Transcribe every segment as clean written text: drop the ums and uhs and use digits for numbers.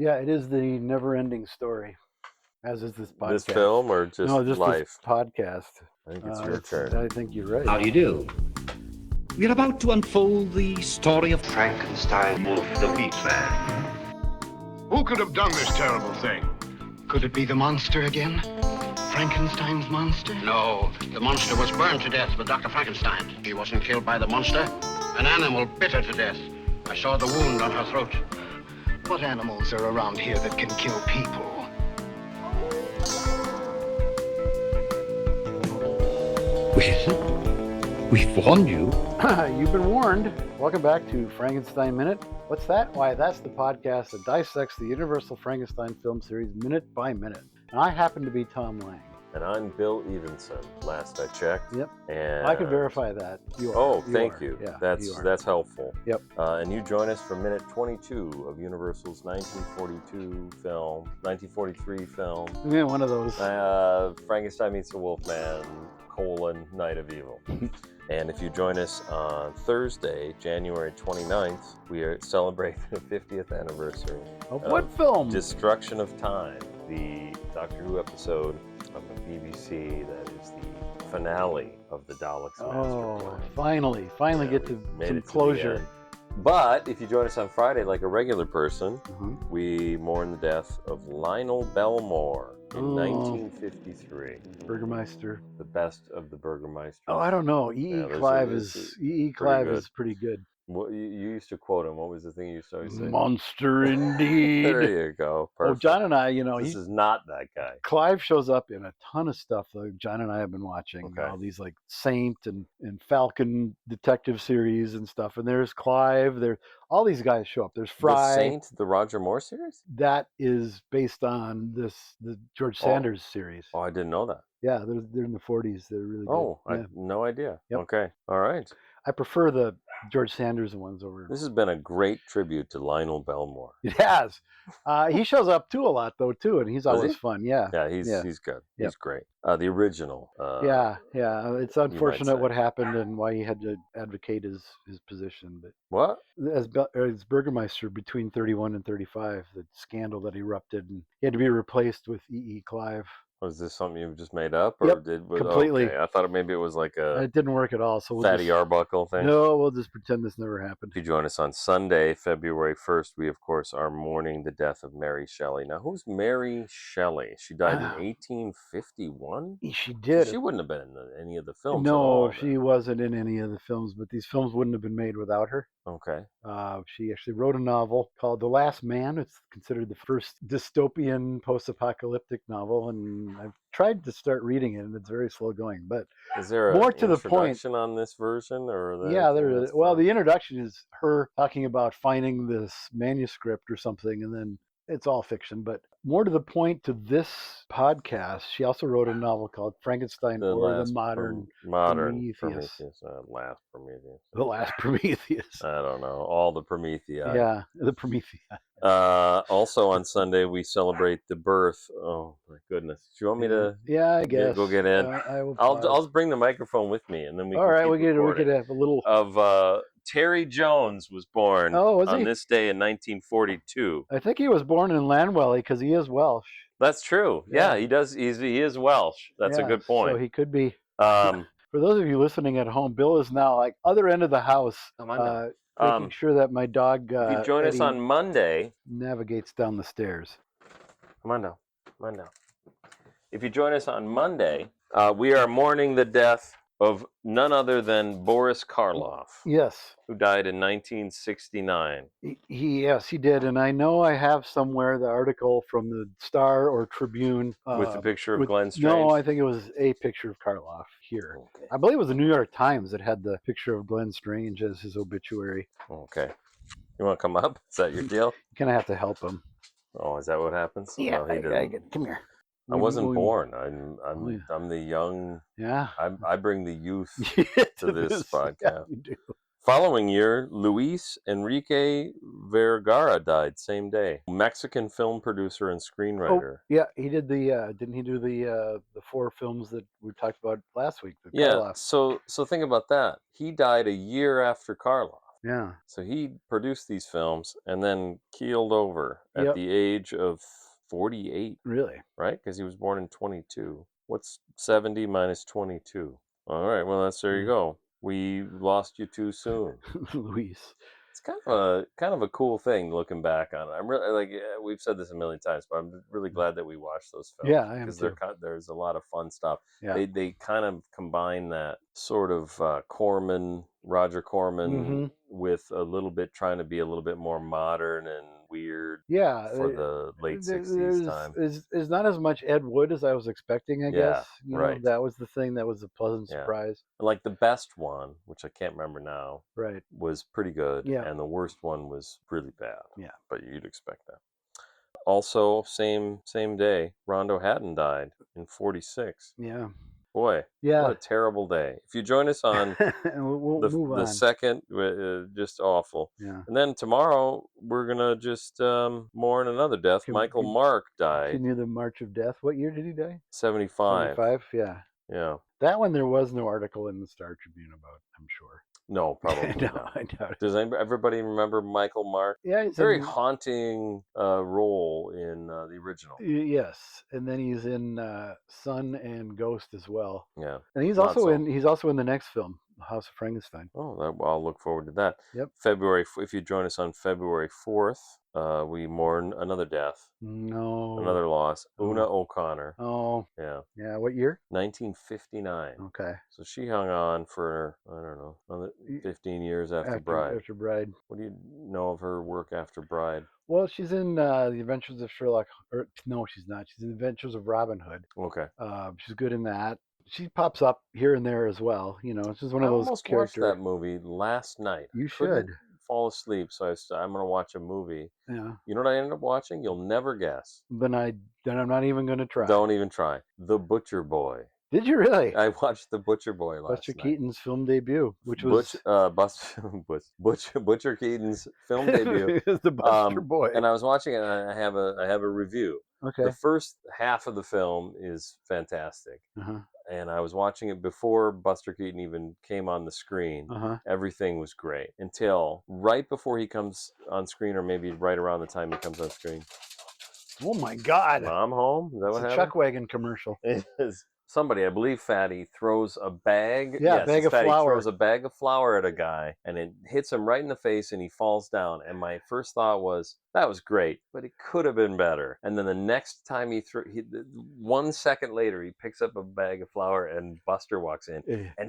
Yeah, it is the never-ending story, as is this podcast. This film or just No, just life? this podcast. I think it's your turn. I think you're right. How do you do? We're about to unfold the story of Frankenstein, Wolf the Wheat Man. Who could have done this terrible thing? Could it be the monster again? Frankenstein's monster? No, the monster was burned to death with Dr. Frankenstein. He wasn't killed by the monster. An animal bit her to death. I saw the wound on her throat. What animals are around here that can kill people? Well, we've warned you. You've been warned. Welcome back to Frankenstein Minute. What's that? Why, that's the podcast that dissects the Universal Frankenstein film series minute by minute. And I happen to be Tom Lang. And I'm Bill Evenson. Last I checked. Yep. And I can verify that. You are. Oh, thank you. Yeah, That's helpful. Yep. And you join us for minute 22 of Universal's 1943 film. Yeah, one of those. Frankenstein meets the Wolfman, Night of Evil. And if you join us on Thursday, January 29th, we are celebrating the 50th anniversary Of what film? Destruction of Time, the Doctor Who episode of the BBC that is the finale of the Daleks' master plan. Finally get to Made some it to the closure. end. But if you join us on Friday like a regular person, Mhm. we mourn the death of Lionel Belmore in 1953. Burgermeister. The best of the Burgermeisters. Oh, I don't know. Yeah, Clive this is pretty Clive good. is pretty good. What, you used to quote him. What was the thing you used to always say? Monster indeed. There you go. Perfect. Oh, John and I, This is not that guy. Clive shows up in a ton of stuff that John and I have been watching. Okay. All these like Saint and Falcon detective series and stuff. And there's Clive. All these guys show up. There's Fry. The Saint, the Roger Moore series? That is based on the George Sanders series. Oh, I didn't know that. Yeah, they're in the 40s. They're really good. Oh, I Yeah. had no idea. Yep. Okay. All right. I prefer the George Sanders ones over. This has been a great tribute to Lionel Belmore. It has. He shows up too a lot though too, and he's always he? fun. Yeah. Yeah, he's good. Yep. He's great. The original. Yeah. It's unfortunate say. what happened and why he had to advocate his position. But What? as Burgermeister between 31 and 35, the scandal that erupted, and he had to be replaced with E. Clive. Was this something you just made up, or Yep, did completely. Okay. I thought maybe it was like a It didn't work at all. So Fatty Arbuckle thing. No, we'll just pretend this never happened. If you join us on Sunday, February 1st, we of course are mourning the death of Mary Shelley. Now, who's Mary Shelley? She died in 1851. She did. She wouldn't have been in any of the films. at all, No, then. she wasn't in any of the films, but these films wouldn't have been made without her. Okay. She actually wrote a novel called The Last Man. It's considered the first dystopian post-apocalyptic novel, and I've tried to start reading it, and it's very slow going. But Is there more an to the point introduction on this version, or yeah, there is. Well, the introduction is her talking about finding this manuscript or something, and then it's all fiction. But more to the point to this podcast, she also wrote a novel called Frankenstein or the Modern Prometheus. Last Prometheus. The Last Prometheus. I don't know. All the Promethei. Yeah, the Prometheus. Also on Sunday we celebrate the birth. Oh my goodness! Do you want me to? Yeah, I guess. Go get in. I will. I'll just bring the microphone with me, and then we. All can right, keep we could have a little. Of Terry Jones was born on this day in 1942. I think he was born in Llanwelly because he is Welsh. That's true. Yeah, he does. He is Welsh. That's a good point. So he could be. For those of you listening at home, Bill is now like other end of the house, making sure that my dog. If you join us on Monday, navigates down the stairs. Come on down. If you join us on Monday, we are mourning the death of none other than Boris Karloff. Yes. Who died in 1969. Yes, he did. And I know I have somewhere the article from the Star or Tribune. With the picture of Glenn Strange? No, I think it was a picture of Karloff here. Okay. I believe it was the New York Times that had the picture of Glenn Strange as his obituary. Okay. You want to come up? Is that your deal? You kind of have to help him. Oh, is that what happens? Yeah, no, he didn't. Come here. I wasn't born. I'm the young. Yeah. I bring the youth to this podcast. Yeah, you do. Following year, Luis Enrique Vergara died same day. Mexican film producer and screenwriter. Oh, yeah, he did the. Didn't he do the 4 films that we talked about last week? Yeah. So think about that. He died a year after Karloff. Yeah. So he produced these films and then keeled over at Yep. the age of 48, Really. right? Because he was born in 22. What's 70 minus 22? All right, well, there you go. We lost you too soon. Luis. It's kind of a cool thing looking back on it. I'm really like we've said this a million times, but I'm really glad that we watched those films Yeah, I am because too. there's a lot of fun stuff. Yeah. They kind of combine that sort of Roger Corman with a little bit trying to be a little bit more modern and weird Yeah. for the late '60s time. There's not as much Ed Wood as I was expecting, I guess. Yeah, right. That was the thing that was a pleasant Yeah. surprise. And like the best one, which I can't remember now, Right. was pretty good, Yeah. and the worst one was really bad. Yeah. But you'd expect that. Also, same day, Rondo Hatton died in '46. Yeah. Boy, Yeah. what a terrible day. If you join us on we'll move the on. second, just awful. Yeah. And then tomorrow we're gonna just mourn another death. Michael Mark died, Continue the March of Death. What year did he die? 75. 75? Yeah. Yeah. That one there was no article in the Star Tribune about, I'm sure. No, probably No, not. I doubt it. Does everybody remember Michael Mark? Yeah, he's Very in, haunting role in the original. yes, and then he's in Sun and Ghost as well. Yeah. And he's Not also so. in the next film, House of Frankenstein. Oh, I'll look forward to that. Yep. If you join us on February 4th, we mourn another death, No. another loss. Oh. Una O'Connor. Oh. Yeah. Yeah, what year? 1959. Okay. So she hung on for, I don't know, another 15 years after Bride. After Bride. What do you know of her work after Bride? Well, she's in The Adventures of Sherlock. No, she's not. She's in Adventures of Robin Hood. Okay. She's good in that. She pops up here and there as well. It's just one of those almost characters. watched that movie last night. You Couldn't should. fall asleep, so I'm going to watch a movie. Yeah. You know what I ended up watching? You'll never guess. Then I'm not even going to try. Don't even try. The Butcher Boy. Did you really? I watched The Butcher Boy last Buster night. Keaton's film debut, which was Butcher Keaton's film debut. The Buster Boy. And I was watching it, and I have a review. Okay. The first half of the film is fantastic. Uh-huh. And I was watching it before Buster Keaton even came on the screen. Uh-huh. Everything was great until right before he comes on screen, or maybe right around the time he comes on screen. Oh my God! Mom home? Is that It's what a happened? Chuck Wagon commercial. It is. Somebody, I believe Fatty, throws a bag. Yeah, yes, bag of Fatty flour. throws a bag of flour at a guy, and it hits him right in the face, and he falls down. And my first thought was, that was great, but it could have been better. And then the next time 1 second later, he picks up a bag of flour, and Buster walks in, and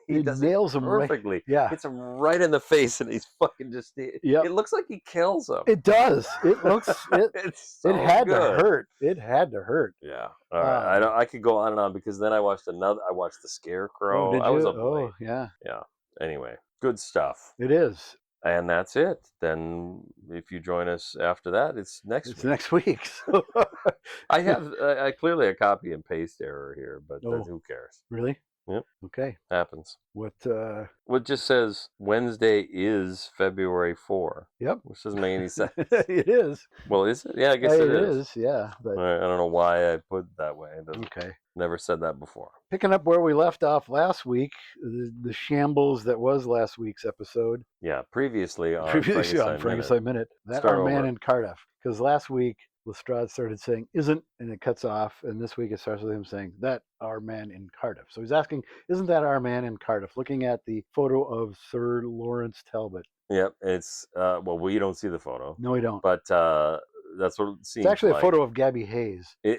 he does nails him perfectly. Right. Yeah, hits him right in the face, and he's fucking just. Yep. It looks like he kills him. It does. It looks. It's so it had good. to hurt. It had to hurt. Yeah. All right. I could go on and on because then I watched the Scarecrow. Oh, did you? I was up late. Oh, yeah. Yeah. Anyway, good stuff. It is. And that's it. Then if you join us after that, it's next week. Next week. So. I have clearly a copy and paste error here, but who cares? Really? Yep. Okay. Happens. What just says Wednesday is February 4. Yep. Which doesn't make any sense. It is. Well, is it? Yeah, I guess it is. Yeah. But I don't know why I put it that way. Okay. Never said that before. Picking up where we left off last week, the shambles that was last week's episode. Yeah, previously on Frankenstein Minute. That Start our man over. in Cardiff. Because last week Lestrade started saying isn't, and it cuts off, and this week it starts with him saying that our man in Cardiff. So he's asking, isn't that our man in Cardiff? Looking at the photo of Sir Lawrence Talbot. Yep, it's well, we don't see the photo. No, we don't. But that's what it seems. It's actually like. a photo of Gabby Hayes. Yeah,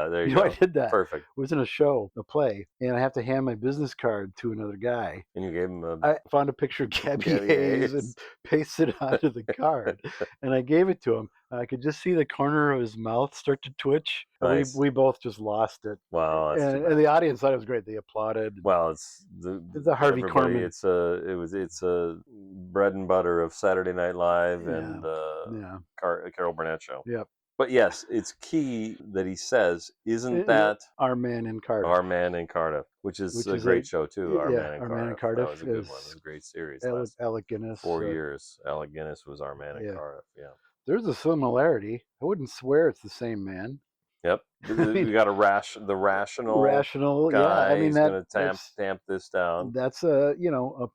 there you go. go. I did that. Perfect. It was in a play, and I have to hand my business card to another guy. And you gave him I found a picture of Gabby Hayes and pasted it onto the card, and I gave it to him. I could just see the corner of his mouth start to twitch. Nice. We both just lost it. Wow, and the audience thought it was great. They applauded. Well, it's a Harvey Korman. It's a bread and butter of Saturday Night Live and Carol Burnett show. Yep. But yes, it's key that he says, isn't that our man in Cardiff? Our Man in Cardiff, which is a great show too. Our Man in Cardiff. That was a good one. It was a great series. Alec Guinness. 4 years. Alec Guinness was Our Man in Cardiff. Yeah. There's a similarity. I wouldn't swear it's the same man. Yep. I mean, We got the rational rational, yeah. guy. I mean He's going to that's tamp this down. that's a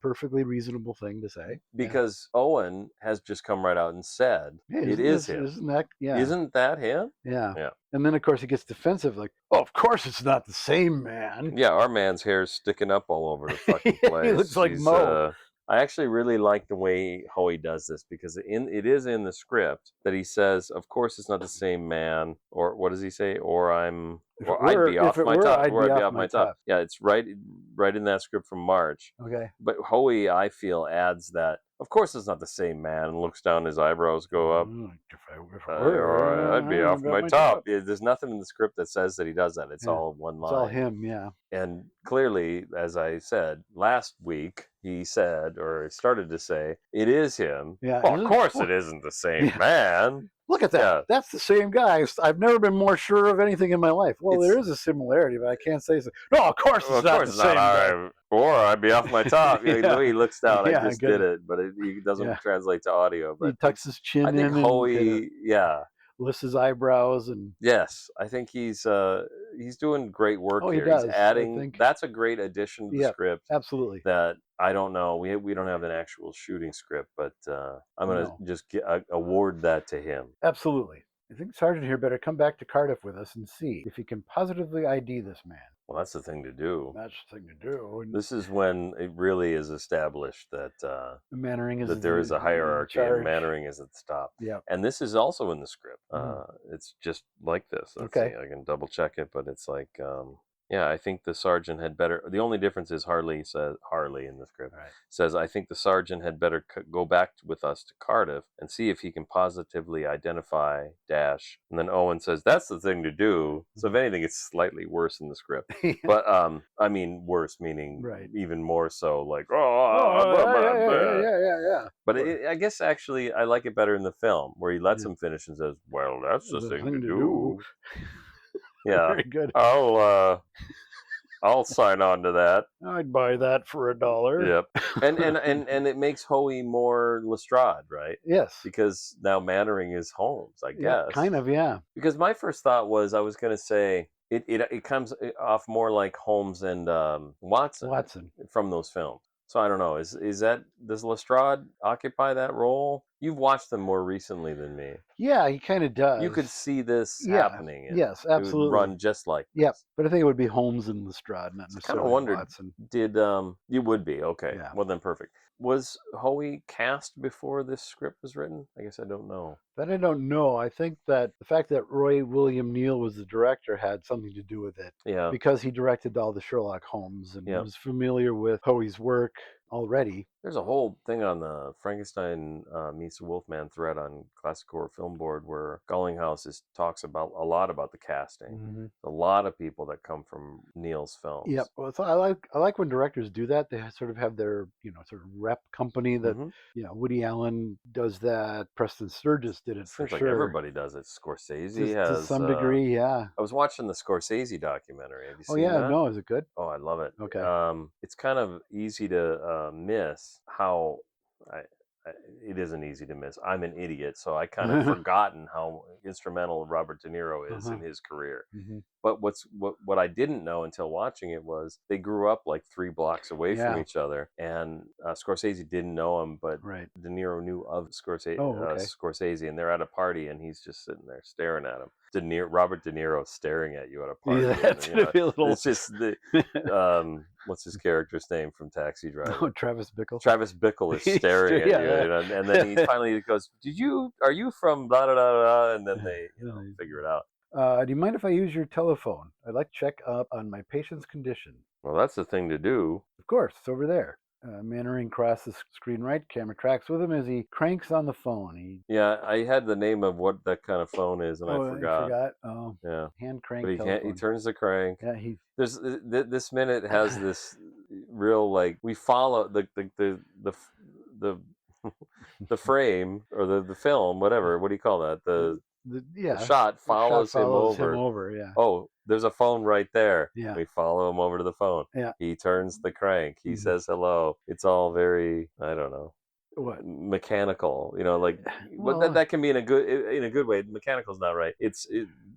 perfectly reasonable thing to say. Yeah. Because Owen has just come right out and said, Hey, it is him. isn't that, yeah. Isn't that him? Yeah. Yeah. And then of course he gets defensive, like, oh, of course it's not the same man. Yeah, our man's hair's sticking up all over the fucking place. He looks like Mo. I actually really like the way Howie does this because it is in the script that he says, "Of course, it's not the same man," or what does he say? Or I'd be off my top. I'd be off my top. Yeah, it's right in that script from March. Okay. But Howie, I feel, adds that. Of course, it's not the same man, and looks down. His eyebrows go up. If I Or I'd be off my my top. Yeah, there's nothing in the script that says that he does that. It's Yeah. all one line. It's all him, yeah. And clearly, as I said last week, he said or started to say, "It is him." Yeah. Well, of course, it isn't the same Yeah. man. Look at that. Yeah. That's the same guy. I've never been more sure of anything in my life. Well, It's- there is a similarity, but I can't say so. No, of course it's Well, of not course, the same guy. Or I'd be off my top. Yeah. The way he looks down, Yeah, I just I get did it. it, but it doesn't Yeah. translate to audio. He But tucks his chin I in think and kinda Howie, lifts his eyebrows and yes, I think he's doing great work Oh, he here. does, He's I adding. think. That's a great addition to the Yeah. script. absolutely. That I don't know. We don't have an actual shooting script, but I'm gonna No. just award that to him. Absolutely. I think Sergeant here better come back to Cardiff with us and see if he can positively ID this man. Well, that's the thing to do. That's the thing to do. And This is when it really is established that Mannering is there is a hierarchy and charge. Mannering is at the top. Yeah. And this is also in the script. Mhm. It's just like this. Let's Okay. see, I can double check it, but it's like, yeah, I think the sergeant had better. The only difference is Harley in the script Right. says, I think the sergeant had better go back with us to Cardiff and see if he can positively identify dash. And then Owen says, that's the thing to do. So if anything, it's slightly worse in the script. But I mean, worse meaning Right. even more so. Like, yeah. But I guess actually I like it better in the film where he lets Yeah. him finish and says, "Well, that's the The thing thing to to do." do. Yeah, Very good. I'll sign on to that. I'd buy that for $1. Yep. And it makes Howie more Lestrade, right? Yes. Because now Mannering is Holmes, I guess. Yeah, kind of, yeah. Because my first thought was I was going to say it comes off more like Holmes and Watson from those films. So I don't know. Is that, does Lestrade occupy that role? You've watched them more recently than me. Yeah, he kind of does. You could see this Yeah, happening. yes, It would absolutely. run just like Yeah, this. but I think it would be Holmes and Lestrade, not I kind necessarily of wondered, Watson. did you would be okay? Yeah. Well then, perfect. Was Howie cast before this script was written? I guess I don't know. That I don't know. I think that the fact that Roy William Neal was the director had something to do with it. Yeah. Because he directed all the Sherlock Holmes and Yep. was familiar with Howie's work already. There's a whole thing on the Frankenstein meets the Wolfman thread on Classic Horror Film Board where Gullinghouse talks about a lot about the casting. Mm-hmm. A lot of people that come from Neal's films. Yep. Well, so I like when directors do that. They sort of have their sort of rep company that Woody Allen does that. Preston Sturges did it for Seems like sure. everybody does it. Scorsese to has some degree, yeah. I was watching the Scorsese documentary. Have you seen yeah, that? no, is it good? Oh, I love it. Okay. It's kind of easy to miss how it isn't easy to miss. I'm an idiot, so I kind of forgotten how instrumental Robert De Niro is in his career. Mm-hmm. But what I didn't know until watching it was they grew up like 3 blocks away from each other, and Scorsese didn't know him, but De Niro knew of Scorsese. Scorsese, and they're at a party, and he's just sitting there staring at him. Robert De Niro staring at you at a party. Yeah, that's gonna be a little. It's just the what's his character's name from Taxi Driver? Oh, Travis Bickle. Travis Bickle is staring at you, and then he finally goes, are you from blah blah blah? And then they figure it out. Do you mind if I use your telephone? I'd like to check up on my patient's condition. Well, that's the thing to do. Of course, it's over there. Mannering crosses screen right. Camera tracks with him as he cranks on the phone. Yeah, I had the name of what that kind of phone is, and I forgot. You forgot? Oh, yeah. Hand crank. But he turns the crank. Yeah, There's this minute has this real like we follow the the frame or the film, whatever. What do you call that? The shot follows him over. Yeah. Oh, there's a phone right there. Yeah. We follow him over to the phone. Yeah. He turns the crank. He says hello. It's all very, I don't know. What? Mechanical, like that can be in a good way. Mechanical's not right.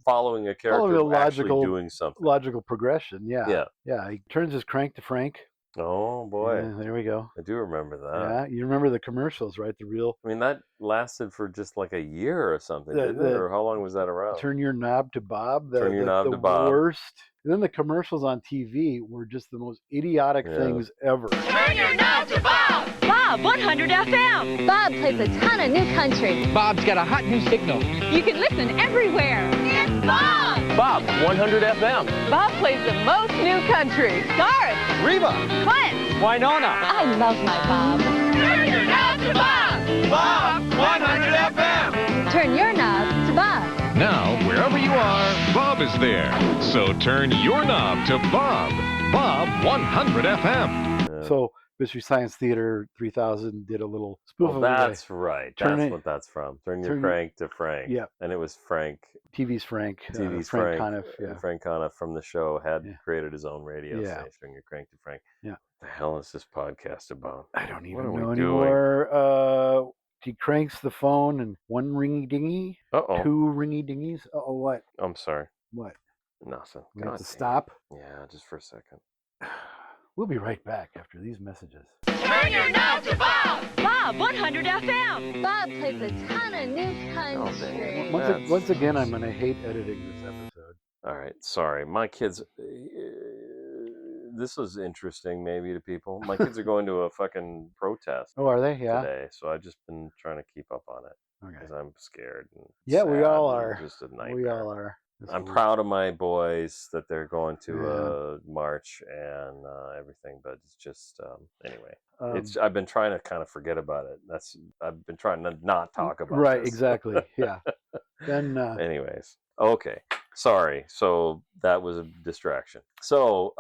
following a character Following a actually logical- doing something. Logical progression. Yeah. Yeah. He turns his crank to Frank. Oh boy, Yeah, there we go. I do remember that. Yeah, you remember the commercials, right? The real I mean, that lasted for just like a year or something, The- didn't it? the- Or how long was that around? turn your knob to Bob. Turn your knob the to Bob. worst. And then the commercials on TV were just the most idiotic Yeah. things ever. Turn your knob to Bob! Bob 100 FM! Bob plays a ton of new country. Bob's got a hot new signal. You can listen everywhere. It's Bob! Bob 100 FM. Bob plays the most new country. Garth! Reba. Clint! Winona. I love my Bob. Turn your knob to Bob! Bob 100 FM. Turn your knob to Bob. Now, wherever you are, Bob is there. So turn your knob to Bob. Bob 100 FM. So Mystery Science Theater 3000 did a little spoof Oh, of that's right. Turn That's it- what that's from. Turn your turn- crank to Frank. Yeah. And it was Frank. TV's Frank. TV's Frank Frank. Conniff. Yeah. Frank Conniff from the show had Yeah. created his own radio Yeah. station. Turn your crank to Frank. Yeah. What the hell is this podcast about? I don't What even are we know doing? anymore. He cranks the phone and one ringy dingy, Uh-oh. two ringy dingies. Oh, what? I'm sorry. What? Nothing. We have God to damn it. stop. Yeah, just for a second. We'll be right back after these messages. Turn your knob to Bob! Bob 100 FM! Bob plays a ton of new country. Once again, I'm going to hate editing this episode. All right. Sorry. My kids. This is interesting maybe to people. My kids are going to a fucking protest Oh, are they? Yeah. today, so I've just been trying to keep up on it Okay. because I'm scared. And Yeah, we sad all and are. Just a nightmare. We all are. This I'm is- proud of my boys that they're going to Yeah. march and everything, but it's just anyway. um, I've been trying to kind of forget about it. I've been trying to not talk about right. this. Exactly. Yeah. Then Anyways, okay. Sorry. So that was a distraction. So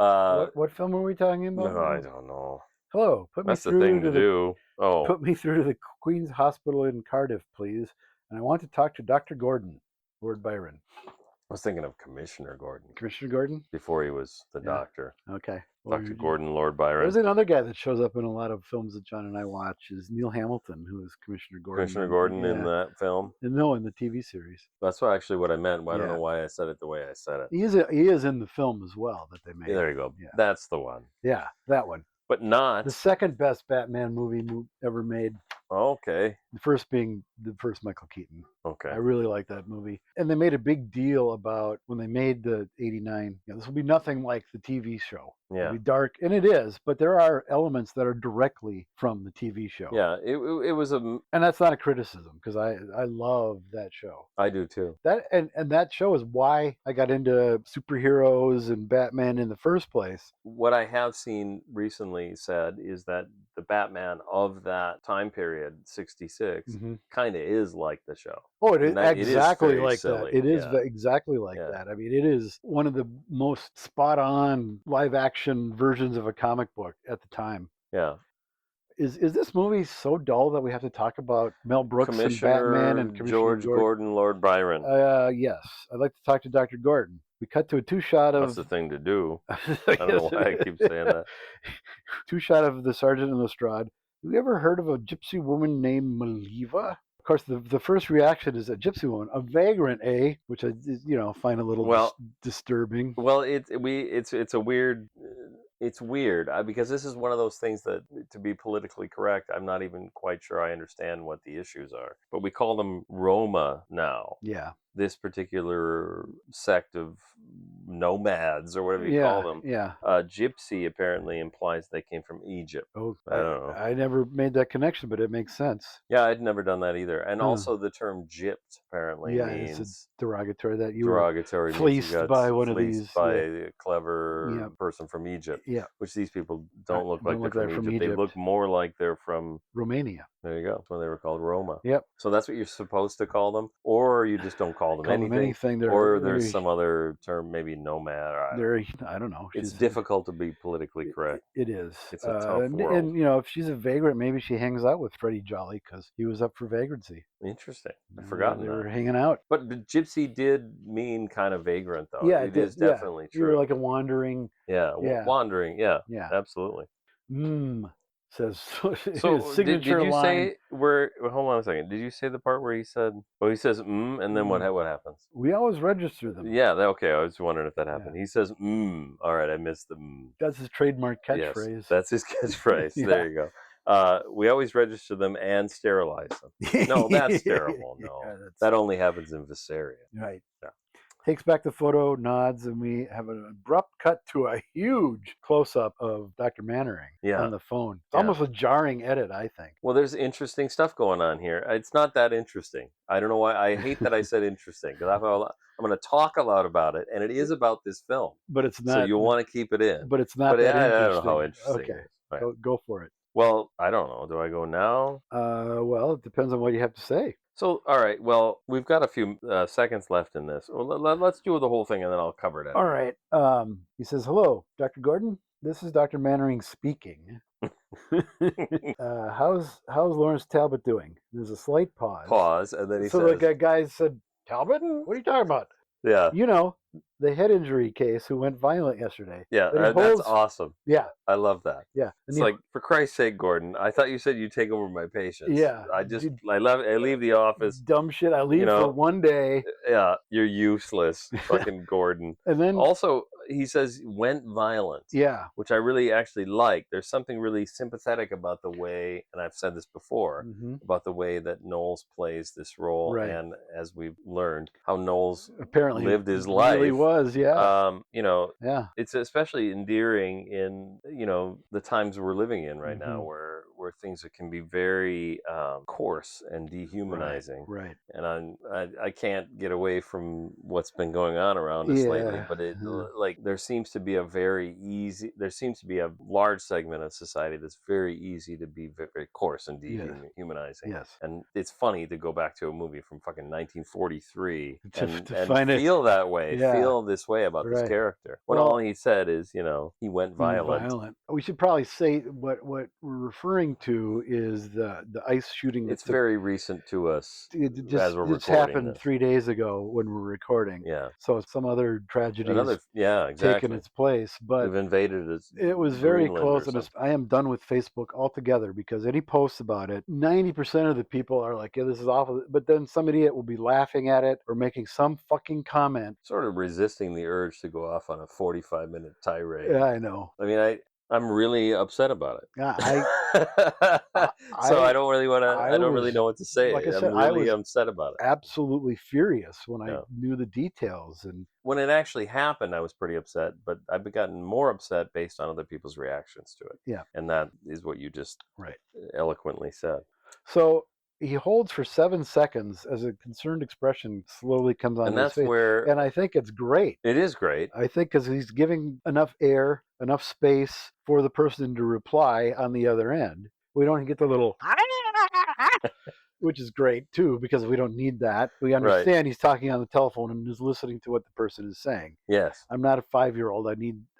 what film are we talking about? no, I don't know. Hello. Put That's me the through thing to to do. Oh, Put me through to the Queen's Hospital in Cardiff, please. And I want to talk to Dr. Gordon, Lord Byron. I was thinking of Commissioner Gordon Commissioner Gordon? before he was the Yeah. doctor. Okay. Well, Dr. Gordon, Lord Byron. There's another guy that shows up in a lot of films that John and I watch is Neil Hamilton, who is Commissioner Gordon. Commissioner Gordon in that film. No, in the TV series. That's actually what I meant. I don't Yeah. know why I said it the way I said it. He is in the film as well that they made. There you go. Yeah. That's the one. Yeah, that one. But not. The second best Batman movie ever made. Okay. The first being the first Michael Keaton. Okay. I really like that movie. And they made a big deal about when they made the 89. This will be nothing like the TV show. Yeah. It'll be dark, and it is, but there are elements that are directly from the TV show. Yeah. It was a. And that's not a criticism because I love that show. I do too. That and that show is why I got into superheroes and Batman in the first place. What I have seen recently said is that the Batman of that time period, 66, kind of is like the show. Oh, it is And that- it is exactly very like silly, that. It is yeah. exactly like Yeah. that. I mean, it is one of the most spot on live action versions of a comic book at the time. Yeah. Is this movie so dull that we have to talk about Mel Brooks and Commissioner Batman and Commissioner George Gordon, Lord Byron. Yes, I'd like to talk to Dr. Gordon. We cut to a two-shot of. That's the thing to do. I don't know why I keep saying that. Two-shot of the sergeant in Lestrade. Have you ever heard of a gypsy woman named Maliva? Of course, the first reaction is a gypsy woman, a vagrant, eh? Which I find a little disturbing. Well, it's a weird. It's weird because this is one of those things that, to be politically correct, I'm not even quite sure I understand what the issues are. But we call them Roma now. Yeah. This particular sect of nomads, or whatever you call them. Yeah. Gypsy apparently implies they came from Egypt. Oh, I don't know. I never made that connection, but it makes sense. Yeah, I'd never done that either. And Huh. also the term gypped apparently It's means a derogatory that you derogatory. were means you fleeced got by one of fleeced these. by Yeah. a clever Yeah. person from Egypt. Yeah. Which these people don't look Don't like look they're like from from Egypt. They Egypt. look more like they're from. Romania. There you go. That's why they were called Roma. Yep. So that's what you're supposed to call them, or you just don't call them Call them anything. anything. They're- Or there's they're- some other term, maybe nomad. Or I don't know. It's She's- difficult to be politically correct. It is. It's a tough and, world. and if she's a vagrant, maybe she hangs out with Freddie Jolly because he was up for vagrancy. Interesting. I've forgotten They were that. hanging out. But the gypsy did mean kind of vagrant, though. Yeah, it is did, yeah. definitely You were true. like a wandering. Yeah, Yeah. wandering. Yeah, Yeah. absolutely. says his So did signature you line. say where? Hold on a second. Did you say the part where he said? Oh, he says and then what happens? We always register them. Yeah. Okay. I was wondering if that happened. He says All right. I missed the That's his trademark Yes, catchphrase. that's his catchphrase. Yeah. There you go. We always register them and sterilize them. No, that's terrible. No, Yeah, that only happens in Visaria. right. Yeah. Takes back the photo, nods, and we have an abrupt cut to a huge close-up of Dr. Mannering on the phone. It's almost a jarring edit, I think. Well, there's interesting stuff going on here. It's not that interesting. I don't know why. I hate that I said interesting because I'm going to talk a lot about it, and it is about this film. But it's not. So you'll want to keep it in. But it's not that interesting. I don't know how interesting okay. it is. Right. Go for it. Well, I don't know. Do I go now? Well, it depends on what you have to say. So, all right. Well, we've got a few seconds left in this. Well, let's do the whole thing, and then I'll cover it. All right. He says, "Hello, Dr. Gordon. This is Dr. Mannering speaking. How's Lawrence Talbot doing?" There's a slight pause. And then he so says, the guy said, "Talbot? What are you talking about?" Yeah. You know, the head injury case who went violent yesterday. Yeah, that's awesome. Yeah. I love that. Yeah. It's like, for Christ's sake, Gordon, I thought you said you'd take over my patients. Yeah. I leave the office. Dumb shit. I leave for one day. Yeah, you're useless. Fucking Gordon. And then also, he says went violent. Yeah. Which I really actually like. There's something really sympathetic about the way, and I've said this before, about the way that Knowles plays this role. Right. And as we've learned, how Knowles apparently lived his life. Really was, yeah. Yeah. It's especially endearing in, the times we're living in right now where things can be very coarse and dehumanizing. Right. And I can't get away from what's been going on around us lately, but there seems to be a large segment of society that's very easy to be very, very coarse and dehumanizing. Yes. And it's funny to go back to a movie from fucking 1943 and find feel that way, feel this way about this character. When all he said is, he went violent. We should probably say what we're referring to is the ice shooting. It's very recent to us as we're recording. Happened 3 days ago when we're recording. Yeah. So some other tragedy taken its place. But we've invaded it. It was very close, and I am done with Facebook altogether because any posts about it, 90% of the people are like, "Yeah, this is awful," but then some idiot will be laughing at it or making some fucking comment. Sort of resisting the urge to go off on a 45-minute tirade. Yeah, I know. I mean, I'm really upset about it. Yeah, I don't really want to. I don't really know what to say. Like I said, I'm really upset about it. Absolutely furious when I knew the details, and when it actually happened, I was pretty upset. But I've gotten more upset based on other people's reactions to it. Yeah, and that is what you just eloquently said. So he holds for 7 seconds as a concerned expression slowly comes on his face. And that's where... And I think it's great. It is great. I think because he's giving enough air, enough space for the person to reply on the other end. We don't get the little... which is great, too, because we don't need that. We understand he's talking on the telephone and is listening to what the person is saying. Yes. I'm not a 5-year-old. I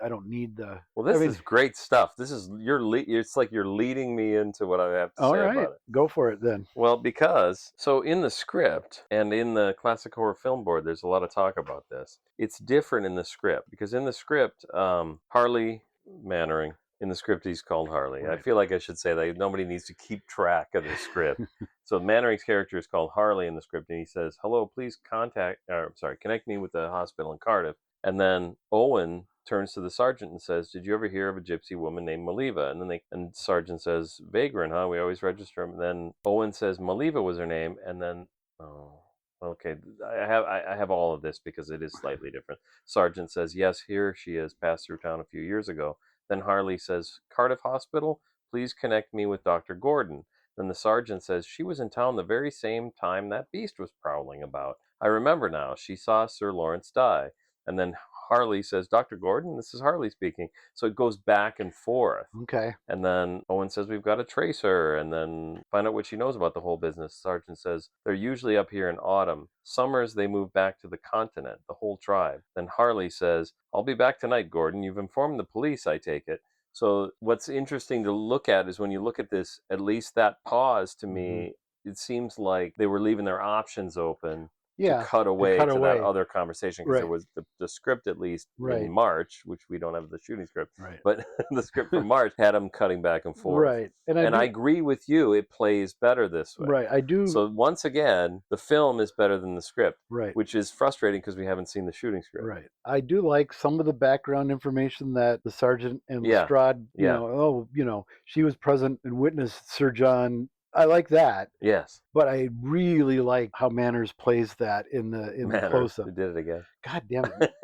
don't need the... Well, this is great stuff. This is... It's like you're leading me into what I have to say about it. Go for it, then. Well, because... So, in the script and in the Classic Horror Film Board, there's a lot of talk about this. It's different in the script, because in the script, Harley Mannering... In the script, he's called Harley. Right. I feel like I should say that nobody needs to keep track of the script. So Mannering's character is called Harley in the script, and he says, "Hello, please connect me with the hospital in Cardiff." And then Owen turns to the sergeant and says, "Did you ever hear of a gypsy woman named Maliva?" And then the sergeant says, "Vagrant, huh? We always register him." And then Owen says Maliva was her name, and then okay, I have all of this because it is slightly different. Sergeant says, "Yes, here she is, passed through town a few years ago." Then Harley says, "Cardiff Hospital, please connect me with Dr. Gordon." Then the sergeant says, "She was in town the very same time that beast was prowling about. I remember now. She saw Sir Lawrence die." And then Harley says, "Dr. Gordon, this is Harley speaking." So it goes back and forth. Okay. And then Owen says, "We've got to trace her and then find out what she knows about the whole business." Sergeant says, "They're usually up here in autumn. Summers, they move back to the continent, the whole tribe." Then Harley says, "I'll be back tonight, Gordon. You've informed the police, I take it." So what's interesting to look at is when you look at this, at least that pause to me, it seems like they were leaving their options open Yeah, to cut away cut to away. that other conversation, because Right. there was the script, at least Right. in March, which we don't have the shooting script, Right. but the script from March had him cutting back and forth. Right. And I agree with you, it plays better this way. Right. I do. So once again, the film is better than the script, Right. which is frustrating because we haven't seen the shooting script. Right. I do like some of the background information that the sergeant and Yeah. Lestrade, Yeah. she was present and witnessed Sir John. I like that. Yes. But I really like how Manners plays that in the close-up. They did it again. God damn it.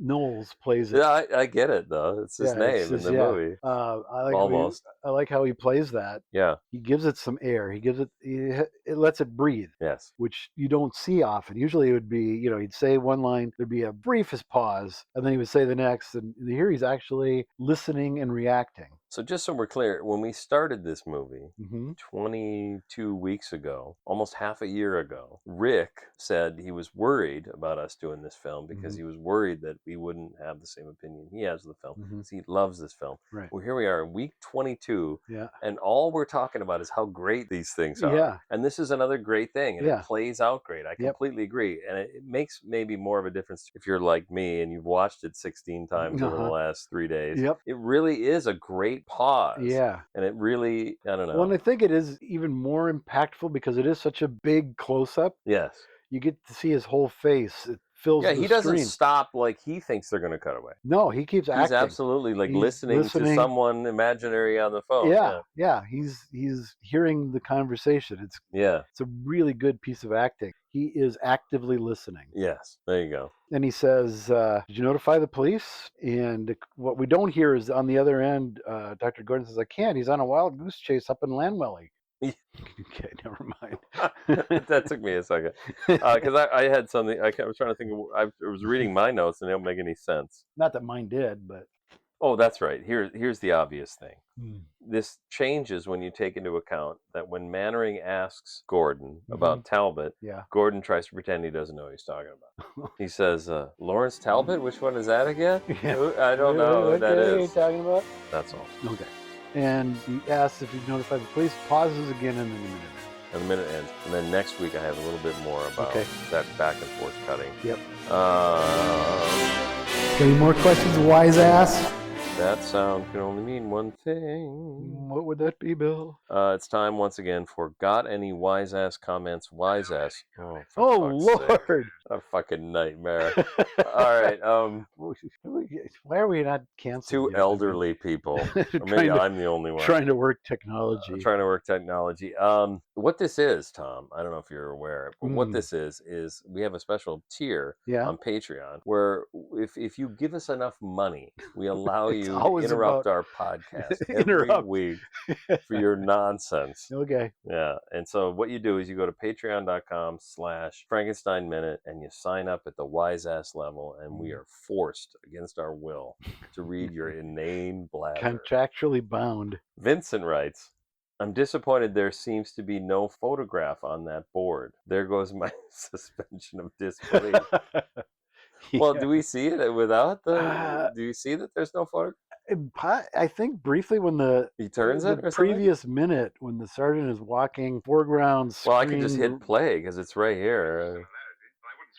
Knowles plays it. Yeah, I get it though. It's his name in the movie. Almost. I like how he plays that. Yeah. He gives it some air. It lets it breathe. Yes. Which you don't see often. Usually it would be, he'd say one line, there'd be a briefest pause, and then he would say the next. And here he's actually listening and reacting. So just so we're clear, when we started this movie 22 weeks ago, almost half a year ago, Rick said he was worried about us doing this film because he was worried that we wouldn't have the same opinion he has of the film, because he loves this film. Right. Well, here we are in week 22, Yeah. and all we're talking about is how great these things are. Yeah. And this is another great thing, and Yeah. it plays out great. I completely agree. And it makes maybe more of a difference if you're like me and you've watched it 16 times over the last 3 days. Yep. It really is a great pause. Yeah. And it really, I don't know. Well, and I think it is even more impactful because it is such a big close-up. Yes. You get to see his whole face. It fills the he doesn't screen. stop like he thinks they're going to cut away. No, he keeps acting. He's absolutely like He's listening to someone imaginary on the phone. Yeah. He's hearing the conversation. It's a really good piece of acting. He is actively listening. Yes, there you go. And he says, "Did you notify the police?" And what we don't hear is on the other end, Dr. Gordon says, "I can't. He's on a wild goose chase up in Lanwelly." Okay, never mind. That took me a second because I had something. I was trying to think. I was reading my notes and they don't make any sense. Not that mine did, but oh, that's right. Here's the obvious thing. This changes when you take into account that when Mannering asks Gordon about Talbot, Gordon tries to pretend he doesn't know what he's talking about. He says, "Lawrence Talbot? Which one is that again?" I don't know who that is. What are you talking about? That's all. Okay. And he asks if you've notified the police, pauses again, and then the minute ends. And the minute ends. And then next week I have a little bit more about that back and forth cutting. Yep. Any more questions, wise ass? That sound can only mean one thing. What would that be, Bill? It's time once again for Got Any Wise Ass Comments, Wise Ass. Oh Lord. Sake. A fucking nightmare. All right. Why are we not canceling? Two elderly people. Or maybe I'm the only one. Trying to work technology. What this is, Tom, I don't know if you're aware, but what this is we have a special tier on Patreon where if you give us enough money, we allow you to interrupt our podcast every week for your nonsense. Okay. Yeah. And so what you do is you go to patreon.com/Frankenstein Minute and you sign up at the wise ass level, and we are forced against our will to read your inane blather. Contractually bound. Vincent writes, "I'm disappointed there seems to be no photograph on that board. There goes my suspension of disbelief." Well, do we see it without the? Do you see that there's no photo? I think briefly when he turns it, or previous minute when the sergeant is walking foreground. Well, I can just hit play because it's right here.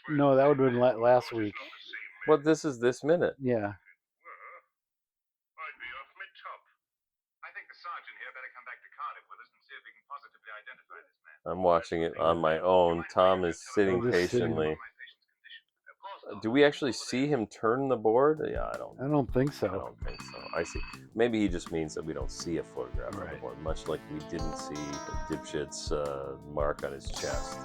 No, that would have been last week. Well, this is this minute. Yeah. I'm watching it on my own. Tom is sitting patiently. Do we actually see him turn the board? Yeah, I don't think so. I see. Maybe he just means that we don't see a photograph on the board, much like we didn't see the dipshit's mark on his chest.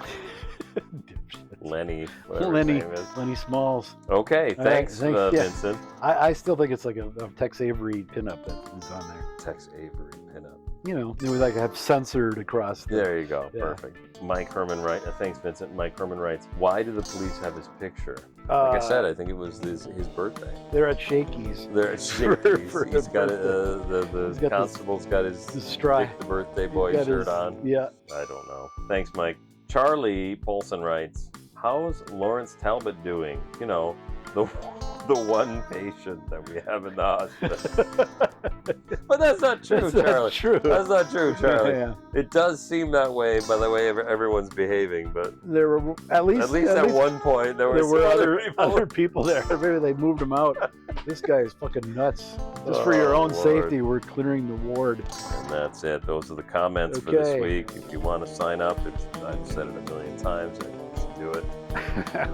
Lenny, whatever his name is. Lenny Smalls. Okay, thanks, Vincent. I still think it's like a Tex Avery pinup that is on there. Tex Avery pinup. It was like have censored across. There you go. Yeah. Perfect. Mike Herman writes. Thanks, Vincent. Mike Herman writes, "Why do the police have his picture?" Like I said, I think it was his birthday. They're at Shakey's. He's got the constable's got his the birthday boy shirt on. Yeah. I don't know. Thanks, Mike. Charlie Polson writes, "How's Lawrence Talbot doing? The the one patient that we have in the hospital. But that's not true, That's Charlie. not true. That's not true, Charlie. Yeah. It does seem that way by the way everyone's behaving, but There were at least at one point there were were other people there. Maybe they moved them out. This guy is fucking nuts. Just for your own Lord. safety, we're clearing the ward. And that's it. Those are the comments for this week. If you want to sign up, I've said it a million times. And you should do it.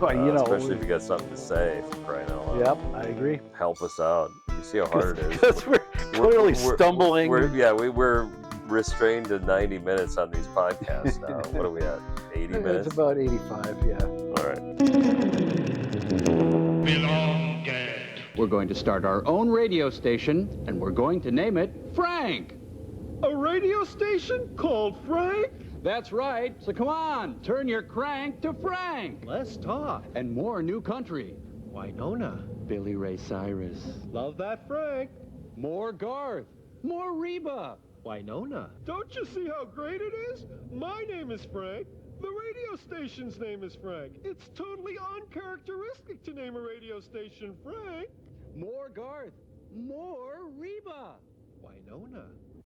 Well, especially if you got something to say, for crying out loud. Yep, I agree. Help us out. You see how hard it is. Because we're clearly stumbling. We're restrained to 90 minutes on these podcasts now. What are we at? 80 minutes? It's about 85, yeah. All right. We're going to start our own radio station, and we're going to name it Frank. A radio station called Frank? That's right. So come on, turn your crank to Frank. Less talk. And more new country. Winona. Billy Ray Cyrus. Love that Frank. More Garth. More Reba. Winona. Don't you see how great it is? My name is Frank. The radio station's name is Frank. It's totally uncharacteristic to name a radio station Frank. More Garth. More Reba. Winona.